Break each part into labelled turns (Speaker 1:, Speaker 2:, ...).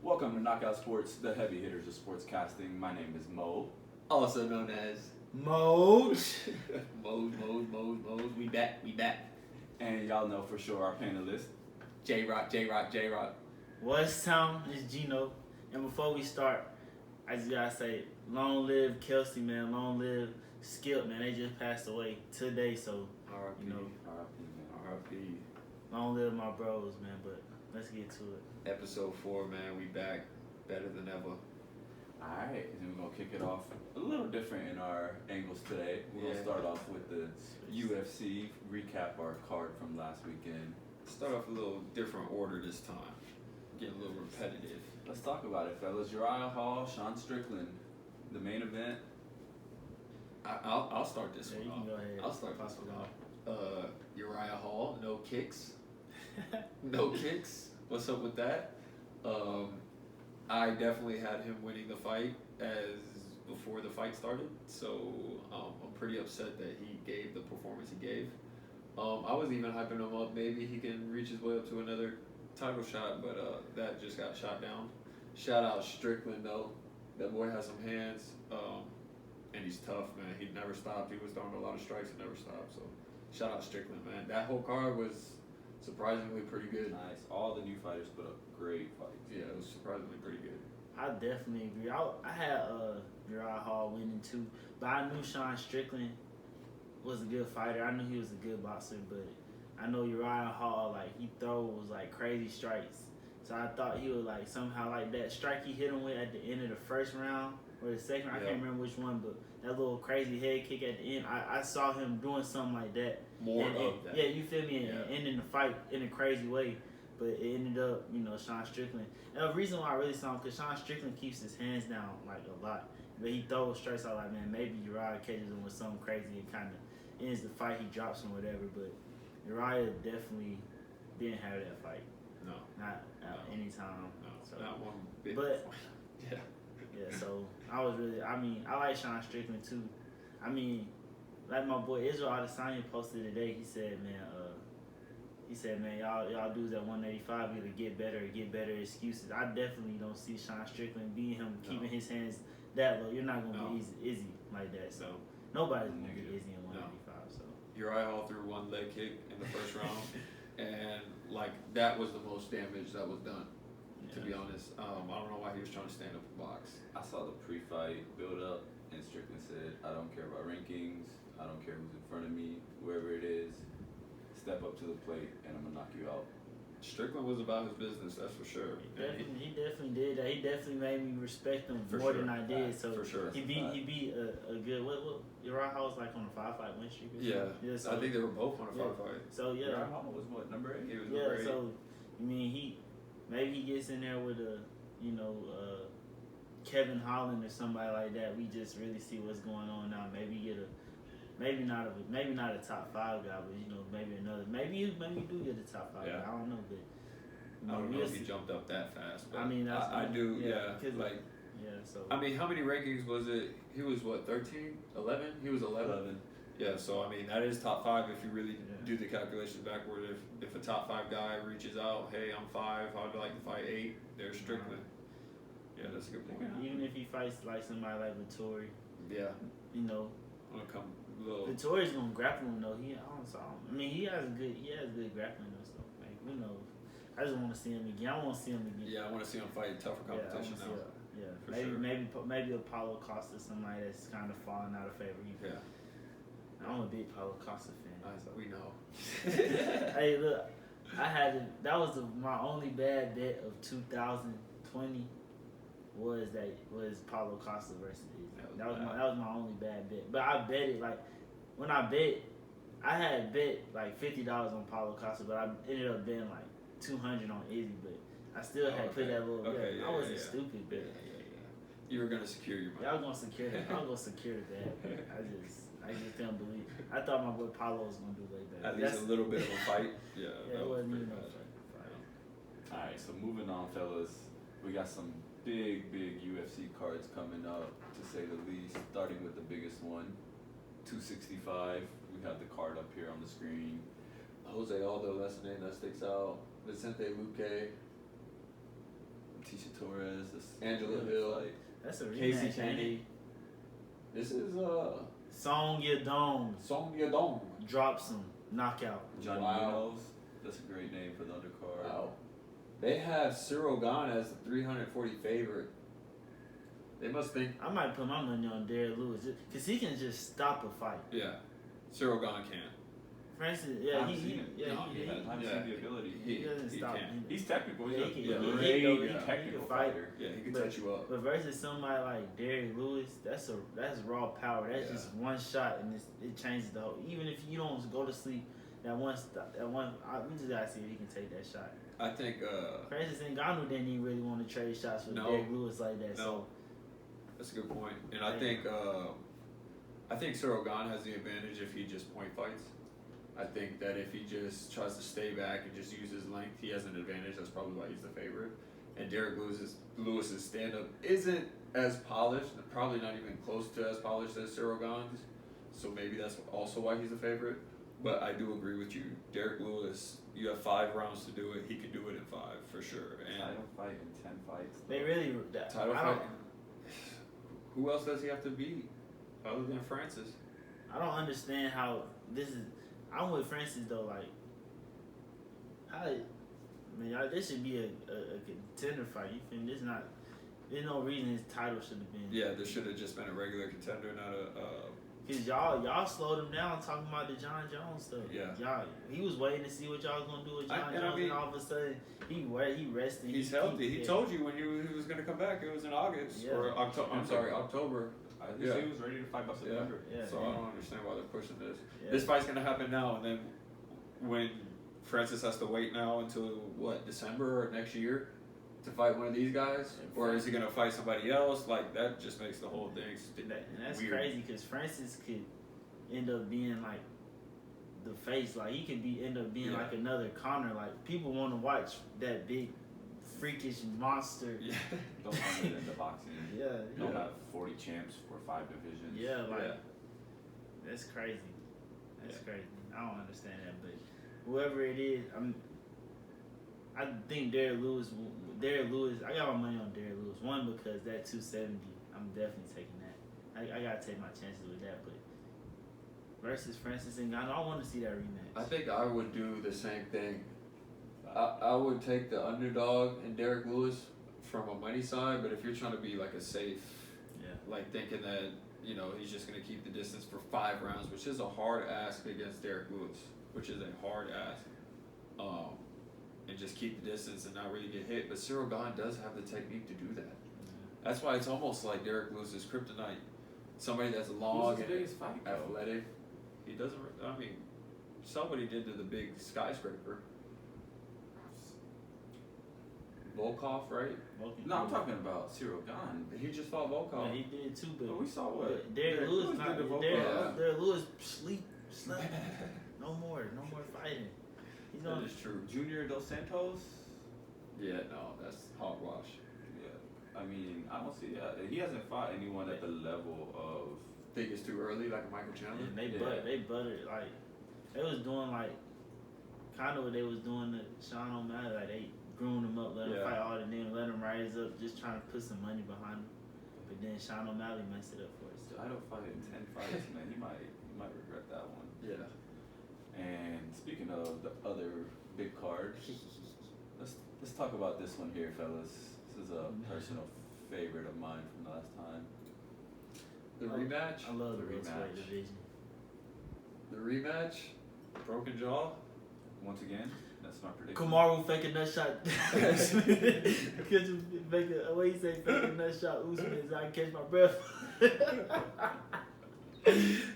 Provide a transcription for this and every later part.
Speaker 1: Welcome to Knockout Sports, the heavy hitters of sports casting. My name is Mo.
Speaker 2: Also known as
Speaker 3: Mode.
Speaker 2: Mode. We back.
Speaker 1: And y'all know for sure our panelists.
Speaker 2: J-Rock.
Speaker 3: What's Tom? It's Gino. And before we start, I just gotta say, long live Kelsey, man. Long live Skip, man. They just passed away today, so
Speaker 2: R.I.P.
Speaker 3: you know,
Speaker 2: R.I.P.
Speaker 3: long live my bros, man. But let's get to it.
Speaker 2: Episode 4, man. We back better than ever.
Speaker 1: Alright, and we're going to kick it off a little different in our angles today. We're going to start off with the UFC, recap our card from last weekend.
Speaker 2: Start off a little different order this time. Getting a little repetitive.
Speaker 1: Let's talk about it, fellas. Uriah Hall, Sean Strickland, the main event.
Speaker 2: I'll start this
Speaker 3: Yeah,
Speaker 2: one
Speaker 3: you
Speaker 2: off.
Speaker 3: can go ahead.
Speaker 2: I'll start this one off. Uriah Hall, no kicks. No kicks. What's up with that? I definitely had him winning the fight as before the fight started, so I'm pretty upset that he gave the performance he gave. I was even hyping him up. Maybe he can reach his way up to another title shot, but that just got shot down. Shout out Strickland though. That boy has some hands, and he's tough, man. He never stopped. He was throwing a lot of strikes and never stopped. So shout out Strickland, man. That whole card was surprisingly pretty good.
Speaker 1: Nice. All the new fighters put up great fights.
Speaker 2: Yeah, it was surprisingly pretty good.
Speaker 3: I definitely agree. I had Uriah Hall winning too, but I knew Sean Strickland was a good fighter. I knew he was a good boxer, but I know Uriah Hall, like, he throws like crazy strikes. So I thought he would like somehow, like that strike he hit him with at the end of the first round or the second, I can't remember which one, but that little crazy head kick at the end, I saw him doing something like that.
Speaker 2: More
Speaker 3: and,
Speaker 2: of that.
Speaker 3: Yeah, you feel me? And ending the fight in a crazy way. But it ended up, Sean Strickland. And the reason why I really saw him, because Sean Strickland keeps his hands down like a lot. But he throws strikes out like, man, maybe Uriah catches him with something crazy and kind of ends the fight. He drops him, whatever. But Uriah definitely didn't have that fight.
Speaker 2: No.
Speaker 3: Not at any time.
Speaker 2: No,
Speaker 3: So,
Speaker 2: not one bit.
Speaker 3: but
Speaker 2: yeah.
Speaker 3: yeah, so I like Sean Strickland too. Like my boy Israel Adesanya posted today, he said, man, y'all dudes at 185 either get better or get better excuses. I definitely don't see Sean Strickland being him, keeping his hands that low. You're not gonna be easy like that. So nobody's gonna be easy in 185. So
Speaker 2: Uriah Hall threw one leg kick in the first round, and like that was the most damage that was done. To be honest, I don't know why he was trying to stand up and box.
Speaker 1: I saw the pre-fight build-up, and Strickland said, I don't care about rankings. I don't care who's in front of me, whoever it is. Step up to the plate, and I'm going to knock you out.
Speaker 2: Strickland was about his business, that's for sure.
Speaker 3: he definitely did that. He definitely made me respect him
Speaker 2: For
Speaker 3: more
Speaker 2: sure.
Speaker 3: than I did. So
Speaker 2: For sure.
Speaker 3: he beat a good what Uriah Hall was like on a 5-fight win streak. Or
Speaker 2: Yeah,
Speaker 3: so,
Speaker 2: I think they were both on a 5-fight.
Speaker 3: So yeah,
Speaker 1: Uriah Hall was what, number 8?
Speaker 2: He was
Speaker 3: yeah.
Speaker 2: number 8.
Speaker 3: So maybe he gets in there with Kevin Holland or somebody like that. We just really see what's going on now. Maybe get maybe not a top 5 guy, but maybe another. Maybe you do get a top 5 guy. I don't know, but
Speaker 2: I don't know if he jumped up that fast. But
Speaker 3: I
Speaker 2: do.
Speaker 3: So
Speaker 2: how many rankings was it? He was what, 13, 11? He was 11. Yeah, so that is top 5 if you really do the calculations backward. If a top 5 guy reaches out, hey, I'm 5, I'd like to fight 8. There's Strickland. Yeah, that's a good point.
Speaker 3: Even if he fights like somebody like Vittori,
Speaker 2: Yeah.
Speaker 3: Vittori's
Speaker 2: Gonna come a little.
Speaker 3: gonna grapple him though. He has good grappling and stuff. Like, who knows? I just want to see him again. I want to see him again.
Speaker 2: Yeah, I want to see him fight tougher competition now.
Speaker 3: Yeah,
Speaker 2: For
Speaker 3: maybe Apollo Costa, somebody that's kind of falling out of favor.
Speaker 2: Yeah.
Speaker 3: I'm a big Paulo Costa fan. So.
Speaker 2: We know.
Speaker 3: Hey, look, that was my only bad bet of 2020 was Paulo Costa versus Izzy. That was my only bad bet. But I bet it when I bet, I had bet like $50 on Paulo Costa, but I ended up betting like $200 on Izzy. But I still had put that little. I wasn't stupid, but
Speaker 2: you were gonna secure your money.
Speaker 3: I was gonna secure that. I was gonna secure that. I just didn't believe. I thought my boy Paulo was gonna do way better.
Speaker 2: At least a little bit of a fight. Yeah,
Speaker 3: it wasn't even
Speaker 2: much.
Speaker 1: Alright, so moving on, fellas. We got some big UFC cards coming up, to say the least. Starting with the biggest one, 265. We have the card up here on the screen.
Speaker 2: Jose Aldo, that's the name that sticks out. Vicente Luque.
Speaker 1: Tisha Torres,
Speaker 2: Angela Hill.
Speaker 1: fight.
Speaker 3: That's a rematch.
Speaker 2: Casey
Speaker 3: ain't it?
Speaker 2: Kennedy. This is
Speaker 3: Song Yadong
Speaker 2: Song Yadong.
Speaker 3: drops him, knockout.
Speaker 1: Johnny
Speaker 2: Wow.
Speaker 1: Munoz. That's a great name for the undercard.
Speaker 2: Wow. They have Cyril Gane as the 340 favorite. They must think.
Speaker 3: I might put my money on Derek Lewis because he can just stop a fight.
Speaker 2: Yeah. Cyril Gane can.
Speaker 3: Francis,
Speaker 1: I
Speaker 3: yeah,
Speaker 1: haven't
Speaker 3: he
Speaker 1: seen it.
Speaker 3: yeah,
Speaker 2: No,
Speaker 3: he,
Speaker 2: he
Speaker 3: he,
Speaker 2: hasn't.
Speaker 1: I've
Speaker 2: Yeah.
Speaker 1: seen the ability.
Speaker 3: he doesn't
Speaker 2: he
Speaker 3: stop.
Speaker 2: can.
Speaker 1: He's technical. He's
Speaker 3: Yeah,
Speaker 1: a,
Speaker 3: he can-
Speaker 1: he's a
Speaker 3: he
Speaker 1: great,
Speaker 3: hit, though. He
Speaker 1: technical
Speaker 3: can fight.
Speaker 1: fighter.
Speaker 2: Yeah, he can
Speaker 3: But-
Speaker 2: touch you up.
Speaker 3: But versus somebody like Derek Lewis, that's raw power. That's
Speaker 2: Yeah.
Speaker 3: just one shot and it changes the whole. Even if you don't go to sleep, we just gotta see if he can take that shot.
Speaker 2: I think.
Speaker 3: Francis Ngannou didn't even really want to trade shots with
Speaker 2: No.
Speaker 3: Derek Lewis like that.
Speaker 2: No.
Speaker 3: So
Speaker 2: That's a good point. And I think Cyril Gane has the advantage if he just point fights. I think that if he just tries to stay back and just use his length, he has an advantage. That's probably why he's the favorite. And Derek Lewis's stand up isn't as polished, probably not even close to as polished as Cyril Gane's. So maybe that's also why he's the favorite. But I do agree with you. Derek Lewis, you have 5 rounds to do it. He could do it in 5 for sure. And
Speaker 1: Title fight in 10 fights.
Speaker 3: they really
Speaker 2: title
Speaker 3: I don't,
Speaker 2: fight. Who else does he have to beat other than Francis?
Speaker 3: I don't understand how this is. I'm with Francis though. Like, how? This should be a contender fight. You think this not? There's no reason his title should have been.
Speaker 2: Yeah, there should have just been a regular contender, not a.
Speaker 3: Cause y'all slowed him down talking about the John Jones stuff.
Speaker 2: Yeah.
Speaker 3: He was waiting to see what y'all was gonna do with John Jones, and all of a sudden he resting.
Speaker 2: He's healthy. He told you when he was going to come back. It was in August or October. I'm sorry, October.
Speaker 1: I think
Speaker 2: Yeah.
Speaker 1: he was ready to fight by September.
Speaker 3: Yeah.
Speaker 2: So I don't understand why they're pushing this.
Speaker 3: Yeah.
Speaker 2: This fight's going to happen now, and then when Francis has to wait now until December or next year to fight one of these guys, or is he going to fight somebody else? Like that just makes the whole thing
Speaker 3: And that's
Speaker 2: weird.
Speaker 3: crazy because Francis could end up being like the face. Like he could end up being
Speaker 2: Yeah.
Speaker 3: like another Conor. Like people want to watch that big, freakish monster.
Speaker 2: Yeah.
Speaker 1: Don't find it in the boxing.
Speaker 3: Yeah,
Speaker 1: Don't
Speaker 2: Yeah.
Speaker 1: have 40 champs for 5 divisions.
Speaker 3: yeah, like
Speaker 2: Yeah.
Speaker 3: that's crazy. That's
Speaker 2: Yeah.
Speaker 3: crazy. I don't understand that, but whoever it is, I think Derek Lewis. I got my money on Derek Lewis. One because that 270, I'm definitely taking that. I gotta take my chances with that, but versus Francis Ngannou, I want to see that rematch.
Speaker 2: I think I would do the same thing. I would take the underdog and Derek Lewis from a money side, but if you're trying to be like a safe,
Speaker 3: Yeah.
Speaker 2: like thinking that he's just gonna keep the distance for 5 rounds, which is a hard ask against Derek Lewis, which is a hard ask, and just keep the distance and not really get hit. But Cyril Gane does have the technique to do that. That's why it's almost like Derek Lewis is kryptonite. Somebody that's long
Speaker 1: Who's his
Speaker 2: and
Speaker 1: biggest fight, though?
Speaker 2: athletic. He doesn't. I mean, saw what he did to the big skyscraper. Volkov, right?
Speaker 1: No, I'm talking about Cyril Gane.
Speaker 2: He just fought Volkov.
Speaker 3: Yeah, he did too, but
Speaker 1: But we saw what
Speaker 3: Derek Lewis not.
Speaker 1: did to Volkov.
Speaker 3: Derek Lewis slept. No more fighting. He's
Speaker 2: That
Speaker 3: gonna.
Speaker 2: is true.
Speaker 1: Junior Dos Santos.
Speaker 2: Yeah, no, that's hogwash.
Speaker 1: Yeah, I mean, I don't see that. He hasn't fought anyone at the level of.
Speaker 2: Think it's too early, like a Michael Chandler.
Speaker 3: And they
Speaker 1: Yeah.
Speaker 3: buttered like they was doing like kind of what they was doing to Sean O'Malley. Like they groomed him up, let him
Speaker 2: Yeah.
Speaker 3: fight all the name, let him rise up, just trying to put some money behind him. But then Sean O'Malley messed it up for us.
Speaker 1: Title fight in 10 fights, man. He might regret that one.
Speaker 2: Yeah.
Speaker 1: And speaking of the other big card, let's talk about this one here, fellas. This is a personal favorite of mine from last time.
Speaker 2: The rematch.
Speaker 3: I love the
Speaker 1: The
Speaker 3: welterweight
Speaker 1: rematch.
Speaker 3: division.
Speaker 2: The rematch. Broken jaw.
Speaker 1: Once again, that's my prediction.
Speaker 3: Kamaru fake a nut shot. Could you fake a what you say? Fake a nut shot. Usman, so I can catch my breath.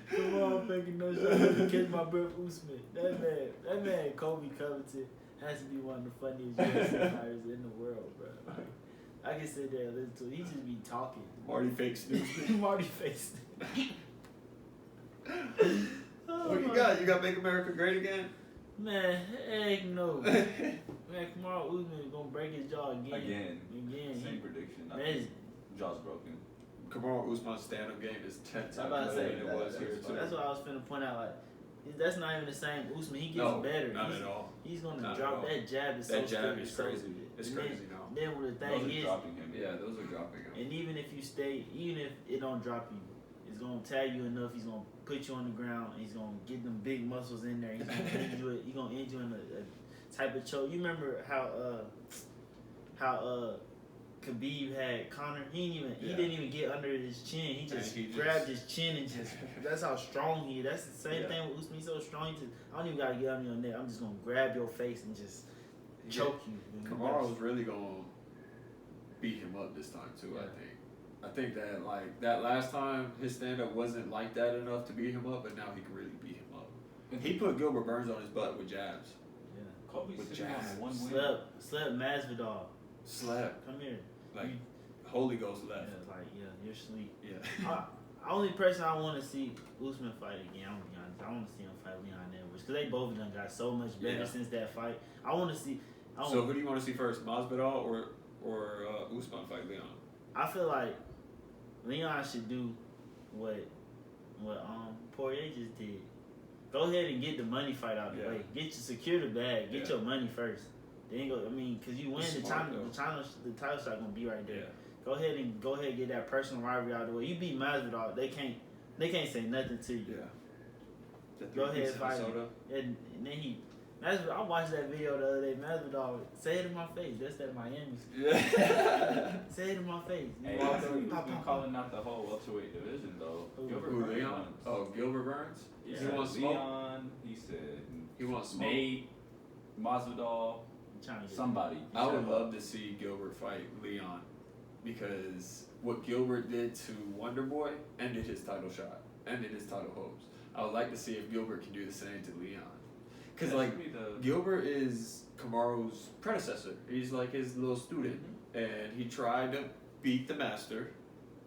Speaker 3: Come on, fake a nut shot. I can catch my breath. Usman. That man, Kobe Covington has to be one of the funniest UFC fighters in the world, bro. Like, I can sit there and listen to it. He just be talking.
Speaker 2: Marty fake Snoop.
Speaker 3: Marty faced.
Speaker 2: What you got? You got Make America Great Again?
Speaker 3: Man, heck no. Man, Kamaru Usman is gonna break his jaw again.
Speaker 1: Same prediction. I
Speaker 3: Man,
Speaker 1: think jaw's broken.
Speaker 2: Kamaru Usman's stand-up game is 10 times
Speaker 3: I'm about to
Speaker 2: better
Speaker 3: say
Speaker 2: than it
Speaker 3: that,
Speaker 2: was here too.
Speaker 3: That's what I was finna point out. Like, that's not even the same Usman. He gets
Speaker 2: No,
Speaker 3: better.
Speaker 2: not at all.
Speaker 3: He's gonna
Speaker 2: Not at
Speaker 3: drop
Speaker 2: all.
Speaker 3: that jab. Is
Speaker 2: That
Speaker 3: so
Speaker 2: jab
Speaker 3: stupid,
Speaker 2: is
Speaker 3: so
Speaker 2: crazy.
Speaker 3: stupid.
Speaker 2: It's
Speaker 3: And
Speaker 2: crazy
Speaker 3: then
Speaker 2: now.
Speaker 3: then what the
Speaker 1: Those
Speaker 3: thing
Speaker 1: are
Speaker 3: is,
Speaker 1: dropping him.
Speaker 2: Yeah, those are dropping him.
Speaker 3: and even if you stay, even if it don't drop you, it's gonna tag you enough. He's gonna put you on the ground. And he's gonna get them big muscles in there. He's gonna end you. He's gonna end you in a type of choke. You remember how Khabib had Conor? He didn't even get under his chin. He just grabbed his chin and just. That's how strong he is. That's the same thing with Usman. He's so strong. He just, I don't even gotta get under your neck. I'm just gonna grab your face and just choke you.
Speaker 2: Kamaru's really gonna beat him up this time too.
Speaker 3: Yeah.
Speaker 2: I think that like that last time his stand up wasn't like that enough to beat him up, but now he can really beat him up. He put Gilbert Burns on his butt with jabs.
Speaker 3: Yeah.
Speaker 1: Kobe's
Speaker 2: With
Speaker 1: sitting
Speaker 2: jabs.
Speaker 1: on one win.
Speaker 3: Slept Masvidal.
Speaker 2: Slap.
Speaker 3: Come here.
Speaker 2: Like Holy Ghost left.
Speaker 3: You're asleep.
Speaker 2: Yeah.
Speaker 3: Only person I want to see Usman fight again, I'm gonna be honest, I want to see him fight Leon Edwards because they both done got so much better
Speaker 2: Yeah.
Speaker 3: since that fight. I want to see.
Speaker 2: So who do you want to see first, Masvidal or Usman fight Leon?
Speaker 3: I feel like Leon should do what Poirier just did. Go ahead and get the money fight out the way. Secure the bag. Get your money first. Then go. I mean, because you win the title shot gonna be right there.
Speaker 2: Yeah.
Speaker 3: Go ahead and get that personal rivalry out of the way. You beat Masvidal, they can't say nothing to you.
Speaker 2: Yeah.
Speaker 3: Go ahead and fight him. And then I watched that video the other day. Masvidal, say it in my face. That's that Miami.
Speaker 2: Yeah.
Speaker 3: Say it in my face.
Speaker 1: Hey,
Speaker 3: Walk
Speaker 1: he's
Speaker 3: over,
Speaker 1: been
Speaker 3: pop, pop, pop.
Speaker 1: calling out the whole welterweight division though. Gilbert
Speaker 2: Who,
Speaker 1: Burns.
Speaker 2: Leon? Oh, Gilbert Burns?
Speaker 1: He
Speaker 2: He
Speaker 1: said
Speaker 2: wants smoke?
Speaker 1: Leon. He said
Speaker 2: He wants smoke.
Speaker 1: Nate, Masvidal,
Speaker 3: Trying to get
Speaker 1: somebody.
Speaker 2: I would love to see Gilbert fight Leon because what Gilbert did to Wonder Boy ended his title shot, ended his title hopes. I would like to see if Gilbert can do the same to Leon. Because, like, Gilbert is Kamaru's predecessor. He's like his little student. And he tried to beat the master,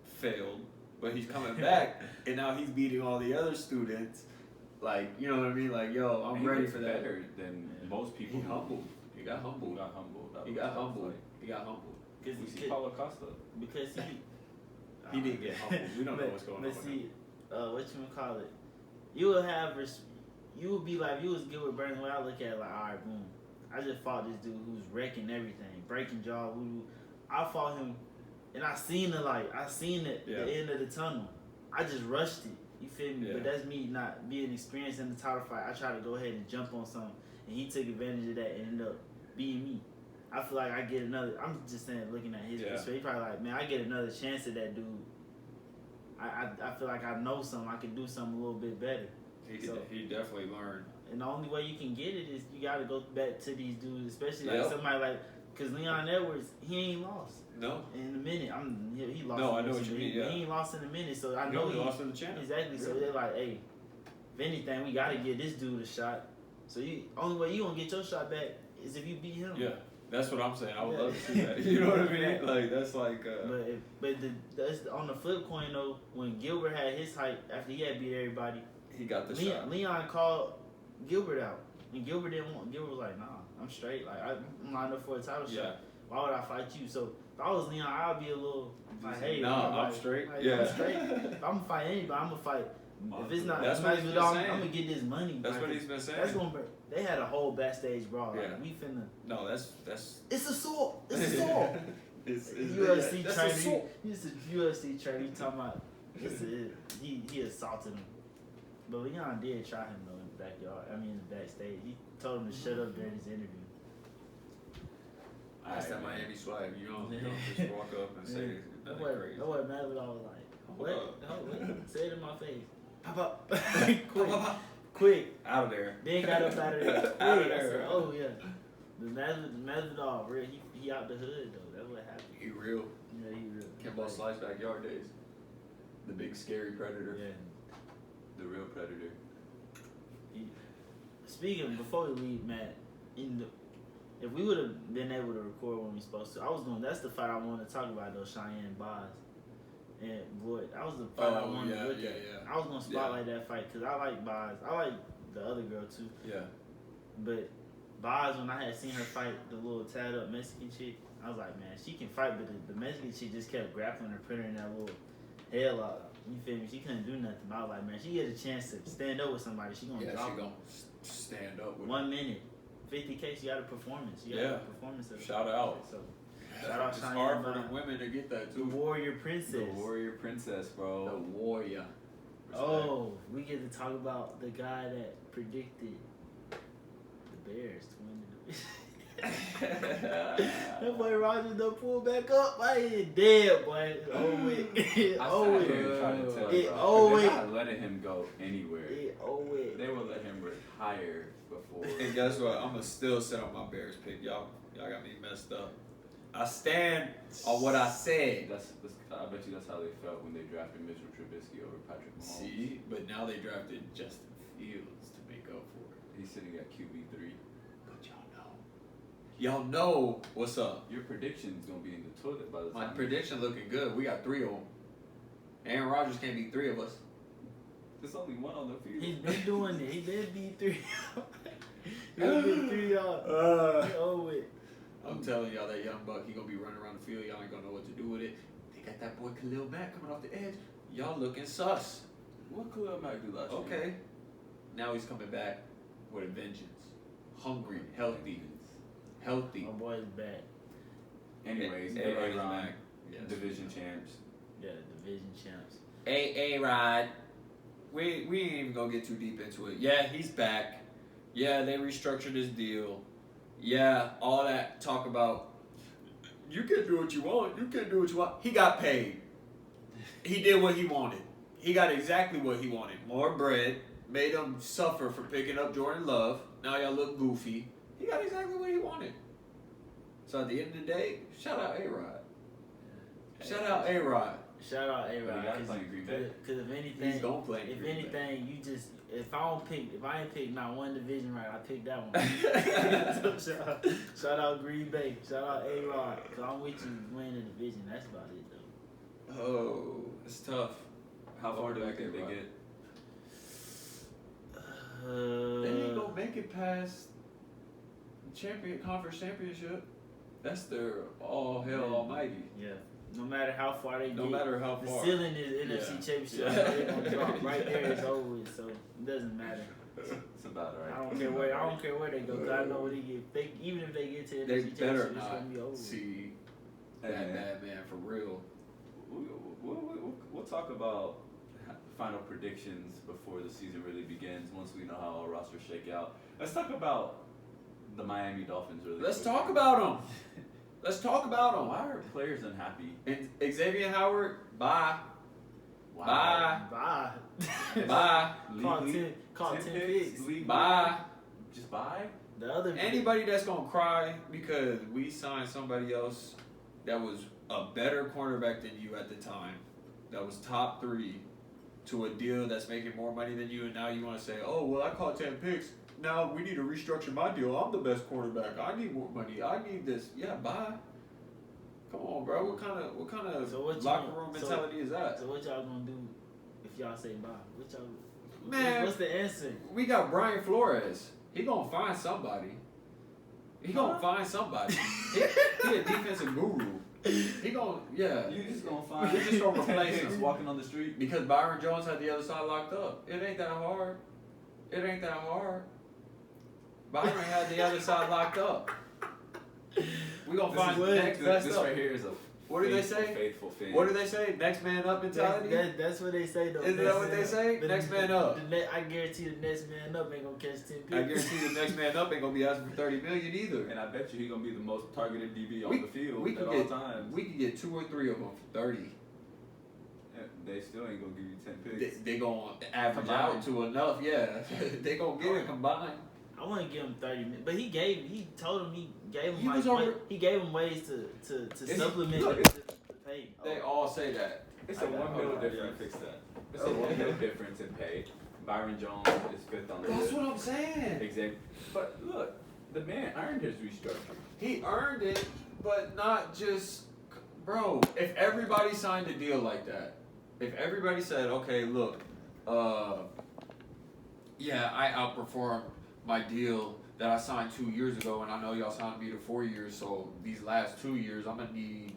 Speaker 2: failed, but he's coming back, and now he's beating all the other students. Like, you know what I mean? Like, yo, I'm ready for that.
Speaker 1: Better than most people.
Speaker 2: He humbled. He got humbled. He got humbled. He got humbled.
Speaker 1: We see Paulo Costa.
Speaker 3: Because
Speaker 2: He didn't get humbled. We don't know what's going on
Speaker 3: But
Speaker 2: with
Speaker 3: see,
Speaker 2: him.
Speaker 3: what you call it? You will have you would be like, you was Gilbert Burns. When I look at it, like, all right, boom. I just fought this dude who's wrecking everything, breaking jaw, voodoo. I fought him, and I seen the light. I seen the end of the tunnel. I just rushed it. You feel me?
Speaker 2: Yeah.
Speaker 3: But that's me not being experienced in the title fight. I tried to go ahead and jump on something, and he took advantage of that and ended up beating me. I feel like I get another. I'm just saying, looking at his perspective, he probably like, man, I get another chance at that dude. I feel like I know something. I can do something a little bit better.
Speaker 2: He definitely learned.
Speaker 3: And the only way you can get it is you got to go back to these dudes, especially like somebody like, because Leon Edwards, he ain't lost.
Speaker 2: No.
Speaker 3: In a minute, he lost.
Speaker 2: No, I know what you mean. Yeah.
Speaker 3: He ain't lost in a minute, so I know
Speaker 2: he lost in the channel.
Speaker 3: Exactly. So they're like, hey, if anything, we got to give this dude a shot. So only way you gonna get your shot back is if you beat him.
Speaker 2: Yeah, that's what I'm saying. I would love to see that. You know what I mean? Like that's like.
Speaker 3: That's on the flip coin though. When Gilbert had his hype after he had beat everybody,
Speaker 2: he got the shot.
Speaker 3: Leon called Gilbert out, and Gilbert didn't want. Gilbert was like, "Nah, I'm straight. Like I'm lined up for a title shot. Why would I fight you?" So if I was Leon, I'd be a little like, "Hey,
Speaker 2: nah, I'm straight.
Speaker 3: I'm straight. If I'm gonna fight anybody, I'm gonna fight." If it's not,
Speaker 2: that's what he's been saying.
Speaker 3: I'm gonna get this money.
Speaker 2: That's what he's been saying.
Speaker 3: That's gonna. They had a whole backstage brawl. Like, we finna.
Speaker 2: No, that's.
Speaker 3: It's assault. It's assault.
Speaker 2: It's
Speaker 3: UFC
Speaker 2: that's
Speaker 3: trainer.
Speaker 2: assault.
Speaker 3: He's a UFC trainer. He talking about. He assaulted him. But Leon did try him though in the backyard. I mean, in the backstage. He told him to shut up during his interview.
Speaker 2: That's that Miami swag. You don't just walk up and say nothing crazy.
Speaker 3: That what Masvidal was like. What? Say it in my face. Pop up. Quick.
Speaker 2: Out of there.
Speaker 3: Then got up out of there. Quick.
Speaker 2: Out of there.
Speaker 3: Oh yeah. The Masvidal, real. He out the hood though. That's what happened.
Speaker 2: He real.
Speaker 3: Yeah, he real.
Speaker 2: Kimbo Slice backyard days. The big scary predator.
Speaker 3: Yeah.
Speaker 1: The real predator.
Speaker 3: Speaking, before we leave, Matt, if we would have been able to record when we supposed to, that's the fight I wanted to talk about though, Cheyenne Boz and Floyd. That was the fight I wanted to look at.
Speaker 2: Yeah.
Speaker 3: I was gonna spotlight that fight because I like Boz. I like the other girl too.
Speaker 2: Yeah.
Speaker 3: But Boz, when I had seen her fight the little tatted up Mexican chick, I was like, man, she can fight, but the Mexican chick just kept grappling her, putting her in that little headlock. You feel me? She couldn't do nothing. I was like, man, she get a chance to stand up with somebody. She gonna drop
Speaker 2: she gonna stand up with
Speaker 3: 1 minute. 50K, she got a performance. She got a performance of
Speaker 2: Shout out.
Speaker 3: So Shout out
Speaker 2: It's
Speaker 3: Cheyenne
Speaker 2: hard for
Speaker 3: Mountain.
Speaker 2: the women to get that
Speaker 3: The
Speaker 2: too.
Speaker 3: Warrior Princess.
Speaker 1: The Warrior Princess,
Speaker 2: The
Speaker 1: bro.
Speaker 2: warrior.
Speaker 1: Respect.
Speaker 3: Oh, we get to talk about the guy that predicted the Bears to win the division. That boy Rogers done pulled back up. I ain't dead, boy. It's over with. It's
Speaker 1: I
Speaker 3: over
Speaker 1: sat here
Speaker 3: with.
Speaker 1: trying to tell
Speaker 3: It
Speaker 1: you, bro.
Speaker 3: over
Speaker 1: They're
Speaker 3: with.
Speaker 1: not letting him go anywhere.
Speaker 3: It's over with.
Speaker 1: They will let him retire before.
Speaker 2: And guess what? I'm gonna still sit on my Bears pick. Y'all got me messed up. I stand on what I said.
Speaker 1: That's I bet you that's how they felt when they drafted Mitchell Trubisky over Patrick Mahomes.
Speaker 2: See, but now they drafted Justin Fields to make up for it.
Speaker 1: He's sitting at QB3.
Speaker 2: But y'all know what's up.
Speaker 1: Your prediction's gonna be in the toilet by the
Speaker 2: My
Speaker 1: time.
Speaker 2: prediction looking good. We got 3 of them. Aaron Rodgers can't beat 3 of us.
Speaker 1: There's only one on the field.
Speaker 3: He's been doing it. He did beat 3. He done beat 3 y'all. It's over with.
Speaker 2: I'm telling y'all that young buck, he gonna be running around the field. Y'all ain't gonna know what to do with it. They got that boy Khalil Mack coming off the edge. Y'all looking sus.
Speaker 1: What could Khalil Mack do last year?
Speaker 2: Okay. Now he's coming back with a vengeance. Hungry, healthy.
Speaker 3: My boy's back.
Speaker 1: Anyways,
Speaker 2: Aaron
Speaker 1: A-Ron,
Speaker 2: Mack. Yes.
Speaker 1: division champs.
Speaker 3: Yeah, division champs.
Speaker 2: A-Rod. We ain't even gonna get too deep into it. Yeah, he's back. Yeah, they restructured his deal. Yeah, all that talk about you can do what you want, you can do what you want. He got paid. He did what he wanted. He got exactly what he wanted. More bread. Made him suffer for picking up Jordan Love. Now y'all look goofy. He got exactly what he wanted. So at the end of the day, shout out A-Rod. Shout out A-Rod.
Speaker 3: Shout out
Speaker 1: But he
Speaker 3: A-Rod.
Speaker 1: got to play in Green Bay.
Speaker 3: Because if anything,
Speaker 2: He's gonna play in
Speaker 3: if
Speaker 2: Green Bay.
Speaker 3: anything, you just if I ain't pick not one division right, I pick that one. So shout out Green Bay. Shout out A-Rod. Cause I'm with you winning the division. That's about it though.
Speaker 2: Oh, it's tough.
Speaker 1: How far do we
Speaker 2: Back
Speaker 1: think they
Speaker 2: A-Rod.
Speaker 1: get?
Speaker 2: They ain't gonna make it past conference championship. That's their all hell almighty.
Speaker 3: Yeah. No matter how far they
Speaker 2: No
Speaker 3: get,
Speaker 2: matter how
Speaker 3: the
Speaker 2: far.
Speaker 3: ceiling is NFC Championship.
Speaker 2: Yeah.
Speaker 3: They're gonna drop right there. It's over with. So it doesn't matter.
Speaker 1: It's about right.
Speaker 3: I don't care where they go. Cause I know what they get. Even if they get to the
Speaker 2: They
Speaker 3: NFC
Speaker 2: better
Speaker 3: Championship, it's
Speaker 2: not
Speaker 3: gonna be over. with.
Speaker 2: see
Speaker 1: Hey,
Speaker 2: that
Speaker 1: man.
Speaker 2: bad man for real.
Speaker 1: We'll talk about final predictions before the season really begins. Once we know how our rosters shake out, let's talk about the Miami Dolphins. Really,
Speaker 2: Let's
Speaker 1: quick.
Speaker 2: talk about them. Let's talk about them.
Speaker 1: Why are players unhappy?
Speaker 2: And Xavier Howard, bye.
Speaker 1: Wow.
Speaker 3: Bye.
Speaker 2: Bye.
Speaker 3: Caught 10 picks.
Speaker 1: League
Speaker 2: Bye.
Speaker 1: Just buy.
Speaker 3: The other
Speaker 2: Anybody that's gonna cry because we signed somebody else that was a better cornerback than you at the time, that was top 3, to a deal that's making more money than you, and now you want to say, oh well, I caught 10 picks. Now we need to restructure my deal. I'm the best cornerback. I need more money. I need this. Yeah, bye. Come on, bro. What kind of
Speaker 3: So what you
Speaker 2: locker
Speaker 3: gonna-
Speaker 2: room
Speaker 3: so-
Speaker 2: mentality is that?
Speaker 3: So what y'all gonna do if y'all say bye? What y'all?
Speaker 2: Man.
Speaker 3: What's the answer?
Speaker 2: We got Brian Flores. He gonna find somebody. He gonna
Speaker 3: Huh?
Speaker 2: find somebody. he a defensive guru. He gonna
Speaker 1: You just gonna find.
Speaker 2: You just gonna replace
Speaker 1: 10 picks
Speaker 2: him.
Speaker 1: walking on the street.
Speaker 2: because Byron Jones had the other side locked up. It ain't that hard. It ain't that hard. Byron had the other side locked up. We gonna find the next best
Speaker 1: This
Speaker 2: up.
Speaker 1: right here is a.
Speaker 2: What do they
Speaker 1: faithful,
Speaker 2: say?
Speaker 1: Faithful fan.
Speaker 2: What do they say? Next man up mentality.
Speaker 3: That's what they say though.
Speaker 2: Isn't that what they say? Next man up.
Speaker 3: I guarantee the next man up ain't gonna catch 10 picks.
Speaker 2: I guarantee the next man up ain't gonna be asking for 30 million either.
Speaker 1: And I bet you he's gonna be the most targeted DB on
Speaker 2: We-
Speaker 1: the field
Speaker 2: we
Speaker 1: at
Speaker 2: could
Speaker 1: all
Speaker 2: get-
Speaker 1: times.
Speaker 2: We could get 2 or 3 of them for 30.
Speaker 1: Yeah, they still ain't gonna give you 10 picks.
Speaker 2: They gonna average
Speaker 1: Combined.
Speaker 2: out to enough, yeah. They gonna get it combined.
Speaker 3: I want to give him 30 minutes, but he gave him
Speaker 2: He
Speaker 3: like,
Speaker 2: was over-
Speaker 3: he gave him ways to
Speaker 1: It's-
Speaker 3: supplement
Speaker 1: look,
Speaker 3: the pay.
Speaker 2: They all say that.
Speaker 1: It's
Speaker 2: I
Speaker 1: a
Speaker 2: got-
Speaker 1: $1 mil
Speaker 2: hold on,
Speaker 1: difference.
Speaker 2: yeah.
Speaker 1: Fix that. It's a
Speaker 2: Okay.
Speaker 1: $1 mil difference in pay. Byron Jones is 5th on the
Speaker 2: That's
Speaker 1: list.
Speaker 2: what I'm saying.
Speaker 1: Exactly. But look, the man earned his restructure.
Speaker 2: He earned it, but not just, bro. If everybody signed a deal like that, if everybody said, okay, look, yeah, I outperformed my deal that I signed 2 years ago, and I know y'all signed me to 4 years, so these last 2 years I'm gonna need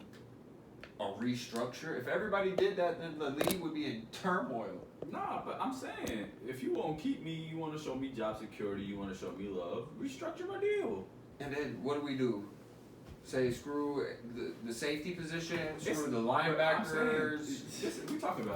Speaker 2: a restructure. If everybody did that, then the league would be in turmoil.
Speaker 1: Nah, but I'm saying, if you won't keep me, you want to show me job security, you want to show me love, restructure my deal.
Speaker 2: And then what do? Say screw the safety position, screw
Speaker 1: It's-
Speaker 2: the
Speaker 1: I'm saying,
Speaker 2: linebackers.
Speaker 1: we talking about